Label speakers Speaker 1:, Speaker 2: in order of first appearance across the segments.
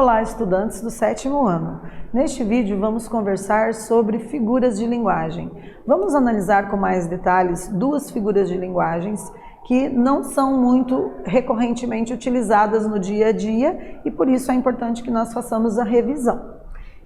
Speaker 1: Olá, estudantes do 7º ano. Neste vídeo vamos conversar sobre figuras de linguagem. Vamos analisar com mais detalhes duas figuras de linguagens que não são muito recorrentemente utilizadas no dia a dia e por isso é importante que nós façamos a revisão.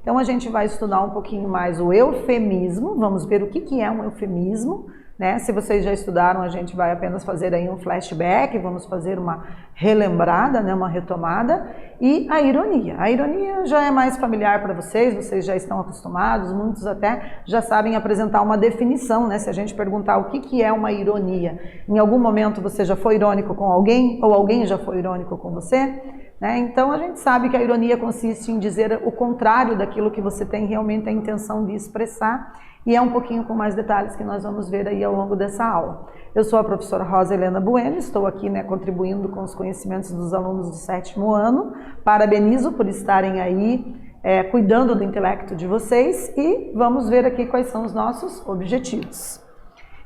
Speaker 1: Então a gente vai estudar um pouquinho mais o eufemismo, vamos ver o que é um eufemismo, né? Se vocês já estudaram, a gente vai apenas fazer aí um flashback, vamos fazer uma relembrada, né? Uma retomada, e a ironia. A ironia já é mais familiar para vocês já estão acostumados, muitos até já sabem apresentar uma definição, né? Se a gente perguntar o que é uma ironia, em algum momento você já foi irônico com alguém, ou alguém já foi irônico com você? Então a gente sabe que a ironia consiste em dizer o contrário daquilo que você tem realmente a intenção de expressar, e é um pouquinho com mais detalhes que nós vamos ver aí ao longo dessa aula. Eu sou a professora Rosa Helena Bueno, estou aqui contribuindo com os conhecimentos dos alunos do 7º ano, parabenizo por estarem aí cuidando do intelecto de vocês e vamos ver aqui quais são os nossos objetivos.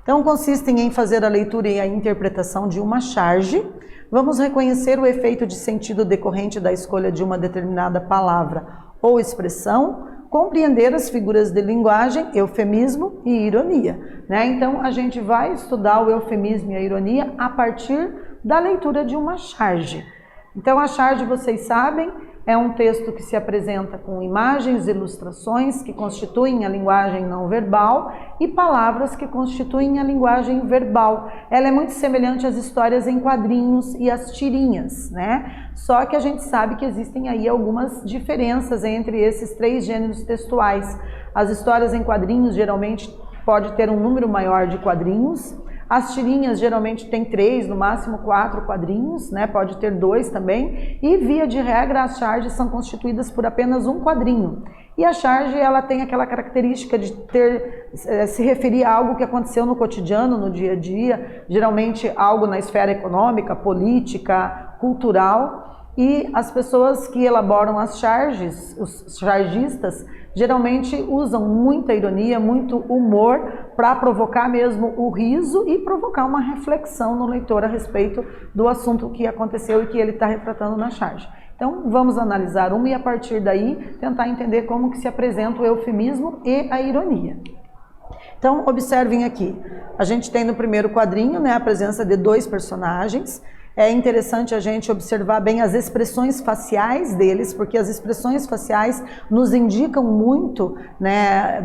Speaker 1: Então consistem em fazer a leitura e a interpretação de uma charge. Vamos reconhecer o efeito de sentido decorrente da escolha de uma determinada palavra ou expressão, compreender as figuras de linguagem, eufemismo e ironia. Então a gente vai estudar o eufemismo e a ironia a partir da leitura de uma charge. Então a charge, vocês sabem, é um texto que se apresenta com imagens e ilustrações que constituem a linguagem não verbal e palavras que constituem a linguagem verbal. Ela é muito semelhante às histórias em quadrinhos e às tirinhas, Só que a gente sabe que existem aí algumas diferenças entre esses três gêneros textuais. As histórias em quadrinhos geralmente pode ter um número maior de quadrinhos. As tirinhas geralmente tem 3, no máximo 4 quadrinhos, pode ter 2 também, e via de regra as charges são constituídas por apenas um quadrinho. E a charge ela tem aquela característica de se referir a algo que aconteceu no cotidiano, no dia a dia, geralmente algo na esfera econômica, política, cultural. E as pessoas que elaboram as charges, os chargistas, geralmente usam muita ironia, muito humor para provocar mesmo o riso e provocar uma reflexão no leitor a respeito do assunto que aconteceu e que ele está retratando na charge. Então vamos analisar uma e a partir daí tentar entender como que se apresenta o eufemismo e a ironia. Então observem aqui, a gente tem no primeiro quadrinho a presença de 2 personagens. É interessante a gente observar bem as expressões faciais deles, porque as expressões faciais nos indicam muito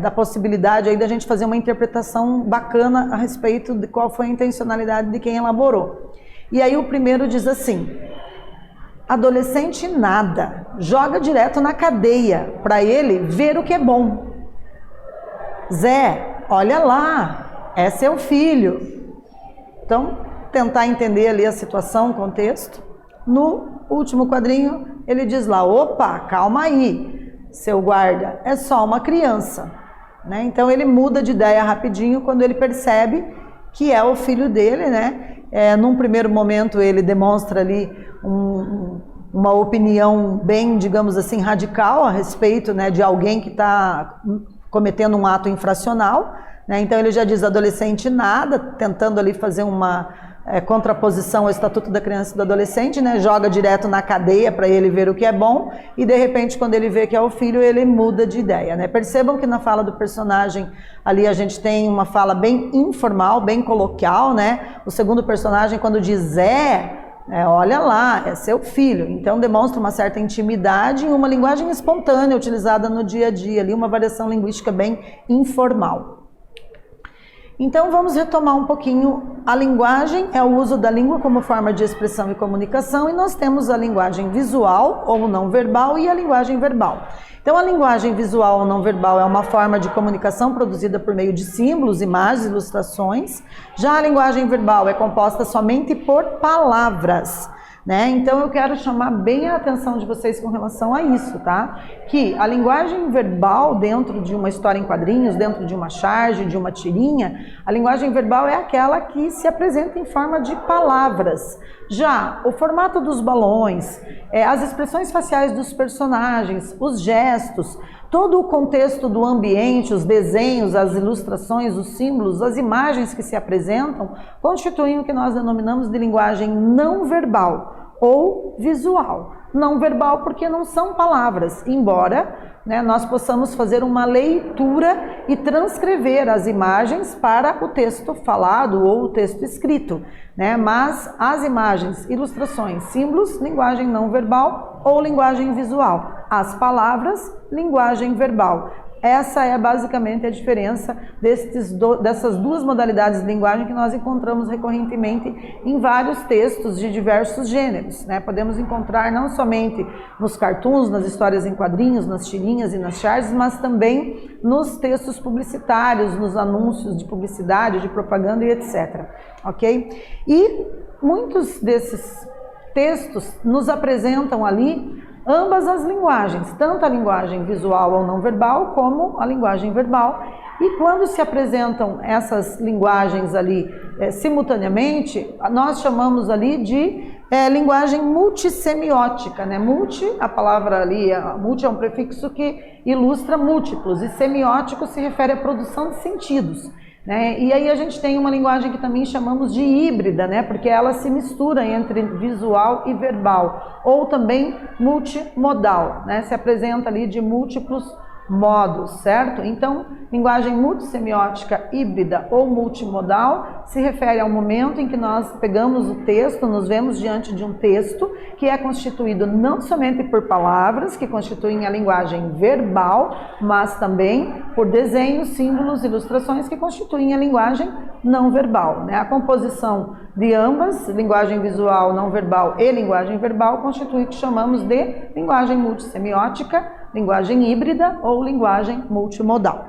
Speaker 1: da possibilidade aí da gente fazer uma interpretação bacana a respeito de qual foi a intencionalidade de quem elaborou. E aí o primeiro diz assim: adolescente nada, joga direto na cadeia, para ele ver o que é bom. Zé, olha lá, é seu filho. Então, tentar entender ali a situação, o contexto. No último quadrinho, ele diz lá: opa, calma aí, seu guarda, é só uma criança. Então ele muda de ideia rapidinho quando ele percebe que é o filho dele, num primeiro momento ele demonstra ali uma opinião bem, digamos assim, radical a respeito de alguém que está cometendo um ato infracional, então ele já diz adolescente nada, tentando ali fazer uma contraposição ao Estatuto da Criança e do Adolescente, joga direto na cadeia para ele ver o que é bom e de repente quando ele vê que é o filho ele muda de ideia. Percebam que na fala do personagem ali a gente tem uma fala bem informal, bem coloquial, O segundo personagem quando diz olha lá, é seu filho, então demonstra uma certa intimidade e uma linguagem espontânea utilizada no dia a dia, ali uma variação linguística bem informal. Então vamos retomar um pouquinho. A linguagem é o uso da língua como forma de expressão e comunicação, e nós temos a linguagem visual ou não verbal e a linguagem verbal. Então a linguagem visual ou não verbal é uma forma de comunicação produzida por meio de símbolos, imagens, ilustrações. Já a linguagem verbal é composta somente por palavras. Então eu quero chamar bem a atenção de vocês com relação a isso, Que a linguagem verbal dentro de uma história em quadrinhos, dentro de uma charge, de uma tirinha, a linguagem verbal é aquela que se apresenta em forma de palavras. Já o formato dos balões, as expressões faciais dos personagens, os gestos, todo o contexto do ambiente, os desenhos, as ilustrações, os símbolos, as imagens que se apresentam, constituem o que nós denominamos de linguagem não verbal ou visual. não verbal porque não são palavras, embora, né, nós possamos fazer uma leitura e transcrever as imagens para o texto falado ou o texto escrito, né? Mas as imagens, ilustrações, símbolos, linguagem não verbal ou linguagem visual. As palavras, linguagem verbal. Essa é basicamente a diferença dessas duas modalidades de linguagem que nós encontramos recorrentemente em vários textos de diversos gêneros, né? Podemos encontrar não somente nos cartoons, nas histórias em quadrinhos, nas tirinhas e nas charges, mas também nos textos publicitários, nos anúncios de publicidade, de propaganda e etc. Ok? E muitos desses textos nos apresentam ali ambas as linguagens, tanto a linguagem visual ou não verbal, como a linguagem verbal. E quando se apresentam essas linguagens ali simultaneamente, nós chamamos ali de linguagem multissemiótica, né? Multi, a palavra ali, multi é um prefixo que ilustra múltiplos, e semiótico se refere à produção de sentidos. Né? E aí a gente tem uma linguagem que também chamamos de híbrida, né? Porque ela se mistura entre visual e verbal, ou também multimodal, né? Se apresenta ali de múltiplos modos, certo? Então, linguagem multissemiótica híbrida ou multimodal se refere ao momento em que nós pegamos o texto, nos vemos diante de um texto que é constituído não somente por palavras, que constituem a linguagem verbal, mas também por desenhos, símbolos, ilustrações que constituem a linguagem não verbal, né? A composição de ambas, linguagem visual, não verbal e linguagem verbal, constitui o que chamamos de linguagem multissemiótica, linguagem híbrida ou linguagem multimodal.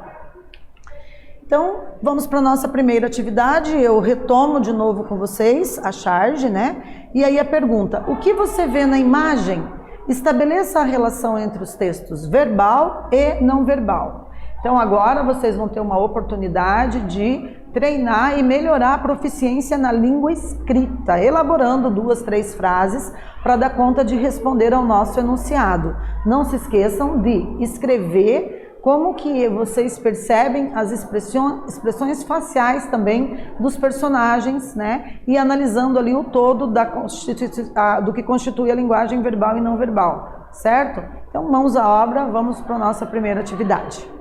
Speaker 1: Então, vamos para a nossa primeira atividade. Eu retomo de novo com vocês a charge, né? E aí a pergunta: o que você vê na imagem? Estabeleça a relação entre os textos verbal e não verbal. Então, agora vocês vão ter uma oportunidade de treinar e melhorar a proficiência na língua escrita, elaborando 2, 3 frases para dar conta de responder ao nosso enunciado. Não se esqueçam de escrever como que vocês percebem as expressões faciais também dos personagens, né? E analisando ali o todo do que constitui a linguagem verbal e não verbal, certo? Então, mãos à obra, vamos para a nossa primeira atividade.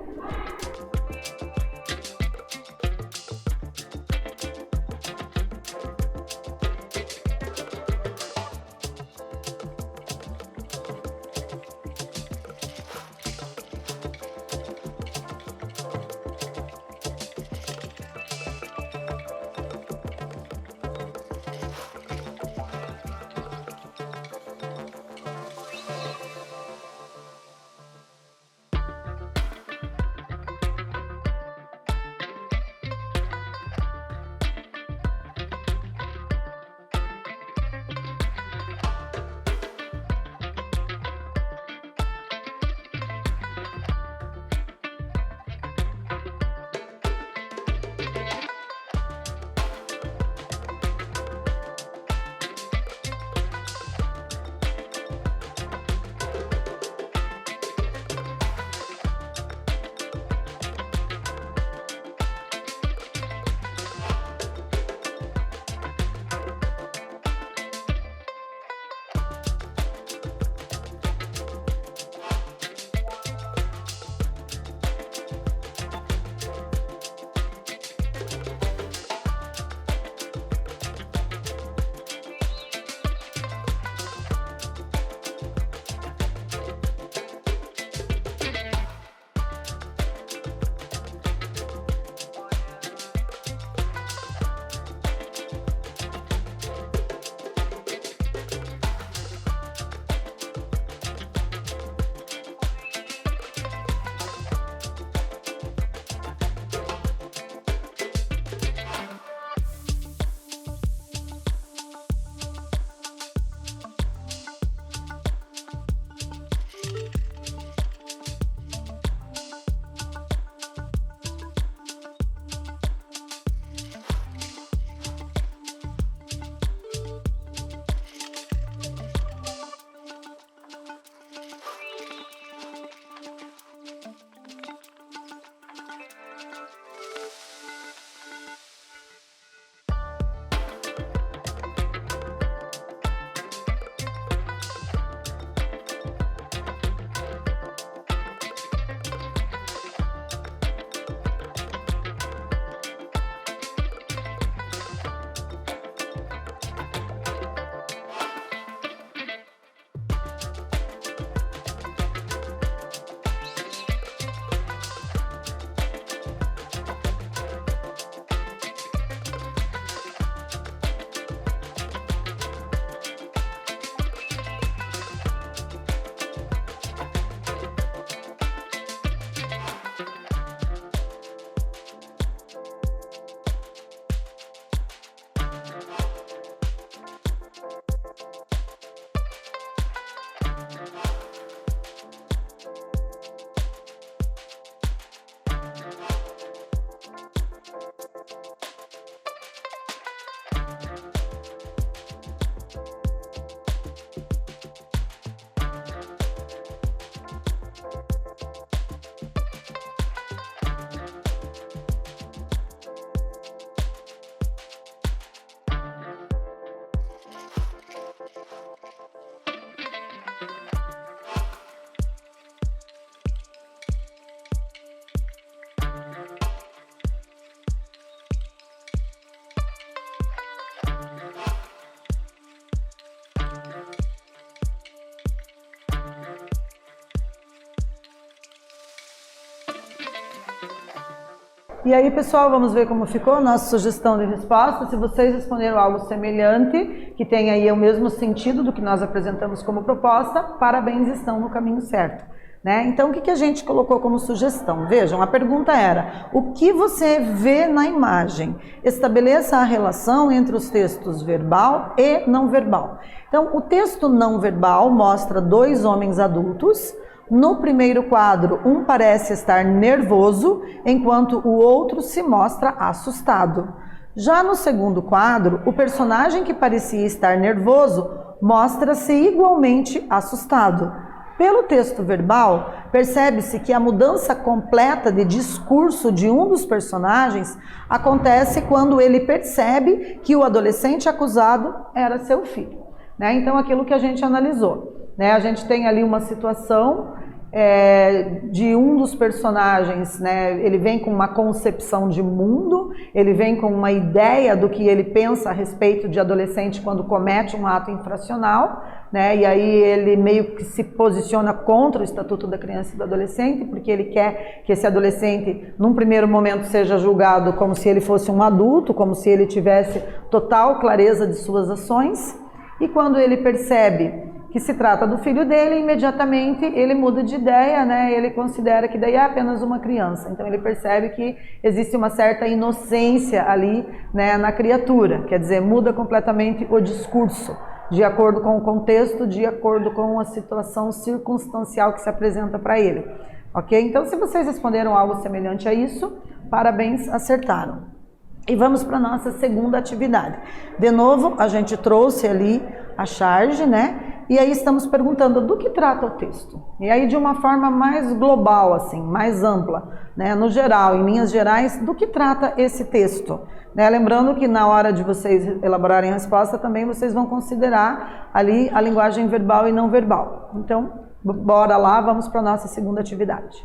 Speaker 1: E aí, pessoal, vamos ver como ficou a nossa sugestão de resposta. Se vocês responderam algo semelhante, que tem aí o mesmo sentido do que nós apresentamos como proposta, parabéns, estão no caminho certo. Né? Então, o que a gente colocou como sugestão? Vejam, a pergunta era, o que você vê na imagem? Estabeleça a relação entre os textos verbal e não verbal. Então, o texto não verbal mostra dois homens adultos. No primeiro quadro, um parece estar nervoso, enquanto o outro se mostra assustado. Já no segundo quadro, o personagem que parecia estar nervoso mostra-se igualmente assustado. Pelo texto verbal, percebe-se que a mudança completa de discurso de um dos personagens acontece quando ele percebe que o adolescente acusado era seu filho. Né? Então, aquilo que a gente analisou. Né? A gente tem ali uma situação de um dos personagens, né? Ele vem com uma concepção de mundo, ele vem com uma ideia do que ele pensa a respeito de adolescente quando comete um ato infracional, né? E aí ele meio que se posiciona contra o Estatuto da Criança e do Adolescente, porque ele quer que esse adolescente, num primeiro momento, seja julgado como se ele fosse um adulto, como se ele tivesse total clareza de suas ações, e quando ele percebe que se trata do filho dele, imediatamente ele muda de ideia, né? Ele considera que daí é apenas uma criança. Então ele percebe que existe uma certa inocência ali, né, na criatura. Quer dizer, muda completamente o discurso, de acordo com o contexto, de acordo com a situação circunstancial que se apresenta para ele. Ok? Então, se vocês responderam algo semelhante a isso, parabéns, acertaram. E vamos para a nossa segunda atividade. De novo, a gente trouxe ali a charge, né? E aí estamos perguntando do que trata o texto. E aí de uma forma mais global, assim, mais ampla, né? No geral, em linhas gerais, do que trata esse texto. Né? Lembrando que na hora de vocês elaborarem a resposta, também vocês vão considerar ali a linguagem verbal e não verbal. Então, bora lá, vamos para a nossa segunda atividade.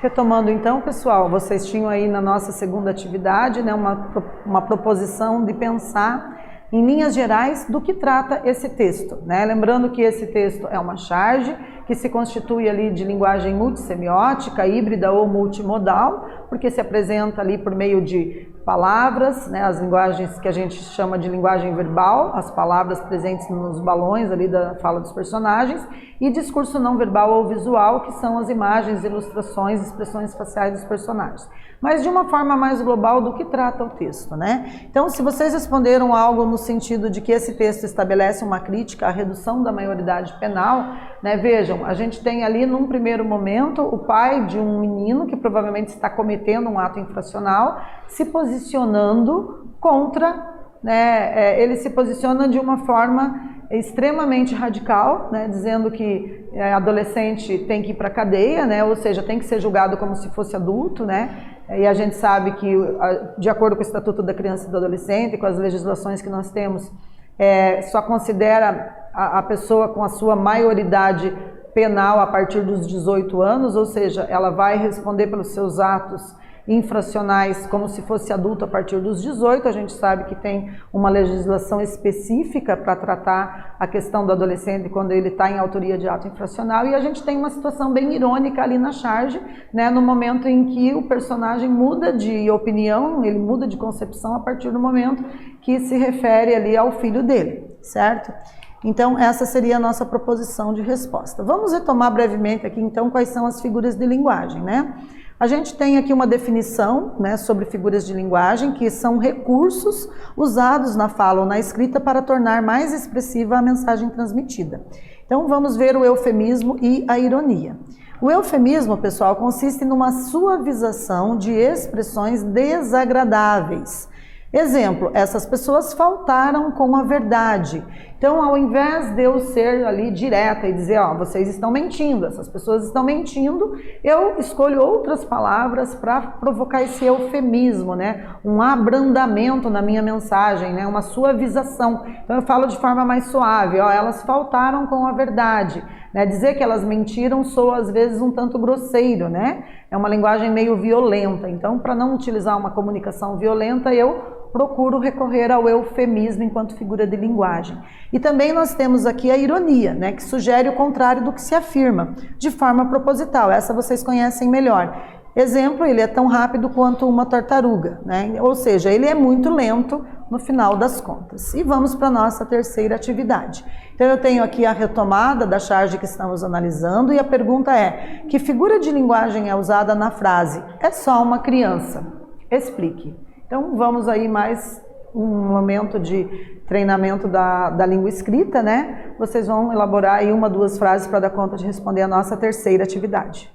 Speaker 1: Retomando então, pessoal, vocês tinham aí na nossa segunda atividade, né, uma proposição de pensar em linhas gerais do que trata esse texto, né? Lembrando que esse texto é uma charge que se constitui ali de linguagem multissemiótica, híbrida ou multimodal, porque se apresenta ali por meio de palavras, né, as linguagens que a gente chama de linguagem verbal, as palavras presentes nos balões ali da fala dos personagens, e discurso não verbal ou visual, que são as imagens, ilustrações, expressões faciais dos personagens. Mas de uma forma mais global do que trata o texto, né? Então, se vocês responderam algo no sentido de que esse texto estabelece uma crítica à redução da maioridade penal, né? Vejam, a gente tem ali num primeiro momento o pai de um menino que provavelmente está cometendo um ato infracional, se posicionando contra, né? Ele se posiciona de uma forma extremamente radical, né, dizendo que adolescente tem que ir para a cadeia, né, ou seja, tem que ser julgado como se fosse adulto, né, e a gente sabe que, de acordo com o Estatuto da Criança e do Adolescente, com as legislações que nós temos, só considera a pessoa com a sua maioridade penal a partir dos 18 anos, ou seja, ela vai responder pelos seus atos infracionais como se fosse adulto a partir dos 18, a gente sabe que tem uma legislação específica para tratar a questão do adolescente quando ele está em autoria de ato infracional, e a gente tem uma situação bem irônica ali na charge, né, no momento em que o personagem muda de opinião, ele muda de concepção a partir do momento que se refere ali ao filho dele, certo? Então, essa seria a nossa proposição de resposta. Vamos retomar brevemente aqui, então, quais são as figuras de linguagem, né? A gente tem aqui uma definição, né, sobre figuras de linguagem, que são recursos usados na fala ou na escrita para tornar mais expressiva a mensagem transmitida. Então, vamos ver o eufemismo e a ironia. O eufemismo, pessoal, consiste numa suavização de expressões desagradáveis. Exemplo, essas pessoas faltaram com a verdade. Então, ao invés de eu ser ali direta e dizer, ó, vocês estão mentindo, essas pessoas estão mentindo, eu escolho outras palavras para provocar esse eufemismo, né? Um abrandamento na minha mensagem, né? Uma suavização. Então, eu falo de forma mais suave, ó, elas faltaram com a verdade. Né? Dizer que elas mentiram soa às vezes um tanto grosseiro, né? É uma linguagem meio violenta. Então, para não utilizar uma comunicação violenta, eu procuro recorrer ao eufemismo enquanto figura de linguagem. E também nós temos aqui a ironia, né, que sugere o contrário do que se afirma, de forma proposital. Essa vocês conhecem melhor. Exemplo, ele é tão rápido quanto uma tartaruga, né? Ou seja, ele é muito lento no final das contas. E vamos para a nossa terceira atividade. Então eu tenho aqui a retomada da charge que estamos analisando e a pergunta é: que figura de linguagem é usada na frase "é só uma criança"? Explique. Então vamos aí mais um momento de treinamento da língua escrita, né? Vocês vão elaborar aí uma, duas frases para dar conta de responder a nossa terceira atividade.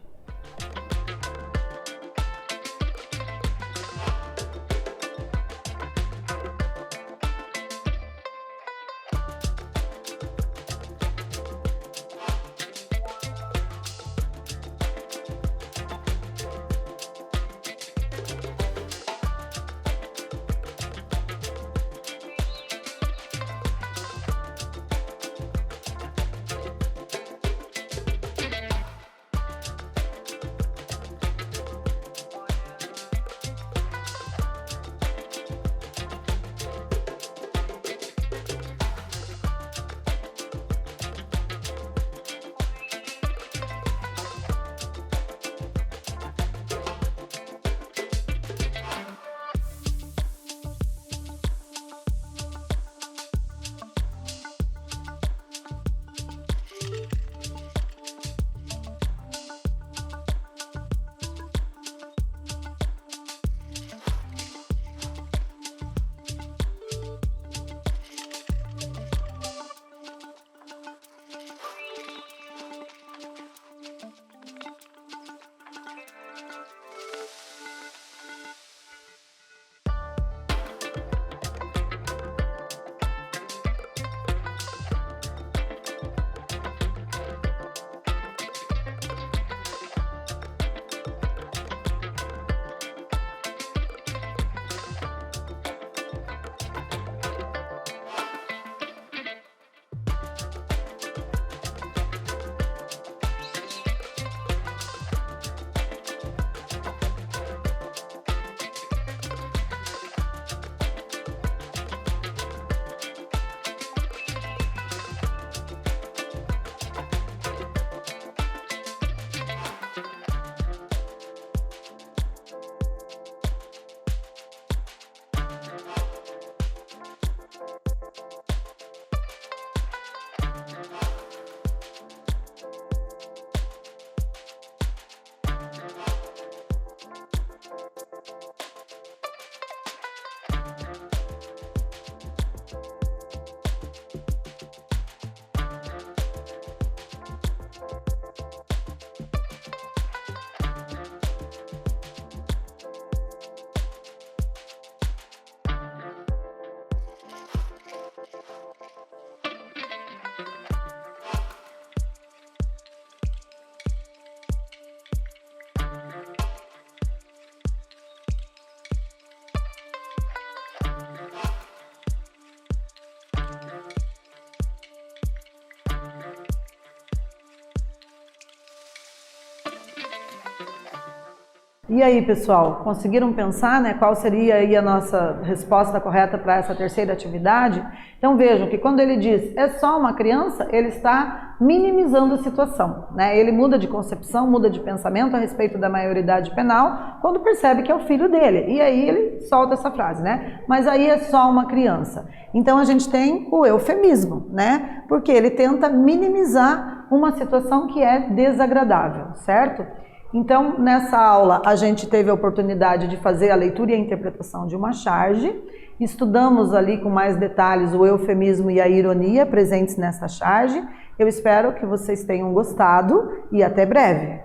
Speaker 1: E aí, pessoal, conseguiram pensar, né, qual seria aí a nossa resposta correta para essa terceira atividade? Então vejam que quando ele diz é só uma criança, ele está minimizando a situação, né? Ele muda de concepção, muda de pensamento a respeito da maioridade penal quando percebe que é o filho dele. E aí ele solta essa frase, né? Mas aí é só uma criança. Então a gente tem o eufemismo, né? Porque ele tenta minimizar uma situação que é desagradável, certo? Então, nessa aula, a gente teve a oportunidade de fazer a leitura e a interpretação de uma charge. Estudamos ali com mais detalhes o eufemismo e a ironia presentes nessa charge. Eu espero que vocês tenham gostado e até breve.